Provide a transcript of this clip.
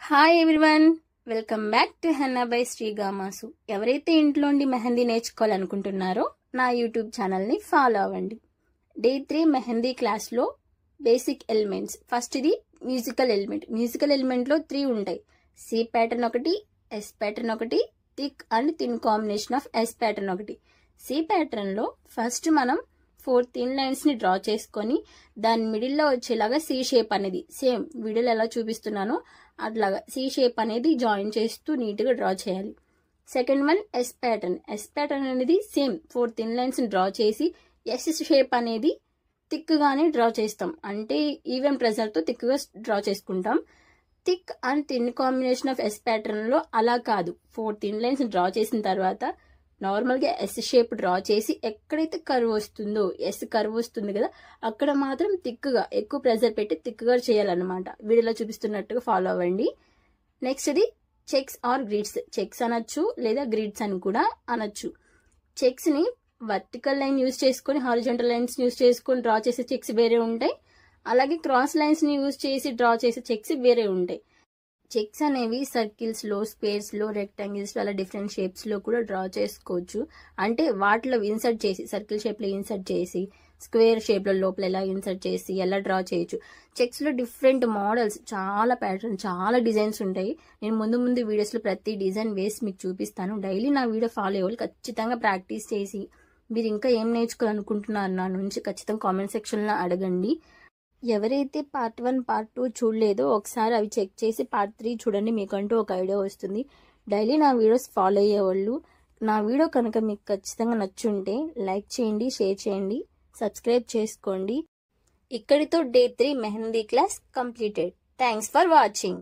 Hi everyone, welcome back to henna by Sri గామాసు. ఎవరైతే ఇంట్లో ఉండి మెహందీ నేర్చుకోవాలనుకుంటున్నారో నా యూట్యూబ్ ఛానల్ని ఫాలో అవ్వండి. డే 3 మెహందీ క్లాస్లో బేసిక్ ఎలిమెంట్స్. ఫస్ట్ ఇది మ్యూజికల్ ఎలిమెంట్. మ్యూజికల్ ఎలిమెంట్లో 3 ఉంటాయి. సి ప్యాటర్న్ ఒకటి, ఎస్ ప్యాటర్న్ ఒకటి, thick and thin combination of S pattern ఒకటి. సి ప్యాటర్న్లో ఫస్ట్ మనం 4 థిన్ లైన్స్ని డ్రా చేసుకొని దాని మిడిల్లో వచ్చేలాగా సి షేప్ అనేది సేమ్ వీడియోలో ఎలా చూపిస్తున్నానో అట్లాగా సి షేప్ అనేది జాయిన్ చేస్తూ నీట్గా డ్రా చేయాలి. Second one S pattern. S pattern అనేది సేమ్ 4 థిన్ లైన్స్ని డ్రా చేసి ఎస్ షేప్ అనేది థిక్గానే డ్రా చేస్తాం. అంటే ఈవెన్ ప్రెజర్తో థిక్గా డ్రా చేసుకుంటాం. Thick and thin combination of S ప్యాటర్న్లో అలా కాదు. 4 థిన్ లైన్స్ డ్రా చేసిన తర్వాత నార్మల్గా ఎస్ షేప్ డ్రా చేసి ఎక్కడైతే కర్వ్ వస్తుందో, ఎస్ కర్వ్ వస్తుంది కదా, అక్కడ మాత్రం థిక్గా ఎక్కువ ప్రెజర్ పెట్టి థిక్గా చేయాలన్నమాట. వీడియోలో చూపిస్తున్నట్టుగా ఫాలో అవ్వండి. నెక్స్ట్ ఇది చెక్స్ ఆర్ గ్రిడ్స్. చెక్స్ అనొచ్చు లేదా గ్రిడ్స్ అని కూడా అనొచ్చు. చెక్స్ని వర్టికల్ లైన్ యూజ్ చేసుకొని, హారిజాంటల్ లైన్స్ యూజ్ చేసుకొని డ్రా చేసే చెక్స్ వేరే ఉంటాయి. అలాగే క్రాస్ లైన్స్ని యూజ్ చేసి డ్రా చేసే చెక్స్ వేరే ఉంటాయి. చెక్స్ అనేవి సర్కిల్స్లో, స్క్వేర్స్లో, రెక్టాంగిల్స్లో అలా డిఫరెంట్ షేప్స్లో కూడా డ్రా చేసుకోవచ్చు. అంటే వాటిలో ఇన్సర్ట్ చేసి, సర్కిల్ షేప్లో ఇన్సర్ట్ చేసి, స్క్వేర్ షేప్లో లోపల ఎలా ఇన్సర్ట్ చేసి ఎలా డ్రా చేయొచ్చు. చెక్స్లో డిఫరెంట్ మోడల్స్, చాలా ప్యాటర్న్, చాలా డిజైన్స్ ఉంటాయి. నేను ముందు వీడియోస్లో ప్రతి డిజైన్ వేసి మీకు చూపిస్తాను. డైలీ నా వీడియో ఫాలో అయ్యే వాళ్ళు ఖచ్చితంగా ప్రాక్టీస్ చేసి మీరు ఇంకా ఏం నేర్చుకోవాలనుకుంటున్నారు నా నుంచి ఖచ్చితంగా కామెంట్ సెక్షన్లో అడగండి. ఎవరైతే పార్ట్ 1, పార్ట్ 2 చూడలేదో ఒకసారి అవి చెక్ చేసి పార్ట్ 3 చూడండి, మీకంటూ ఒక ఐడియా వస్తుంది. డైలీ నా వీడియోస్ ఫాలో అయ్యేవాళ్ళు నా వీడియో కనుక మీకు ఖచ్చితంగా నచ్చుంటే లైక్ చేయండి, షేర్ చేయండి, సబ్స్క్రైబ్ చేసుకోండి. ఇక్కడితో day 3 mehndi class completed. Thanks for watching.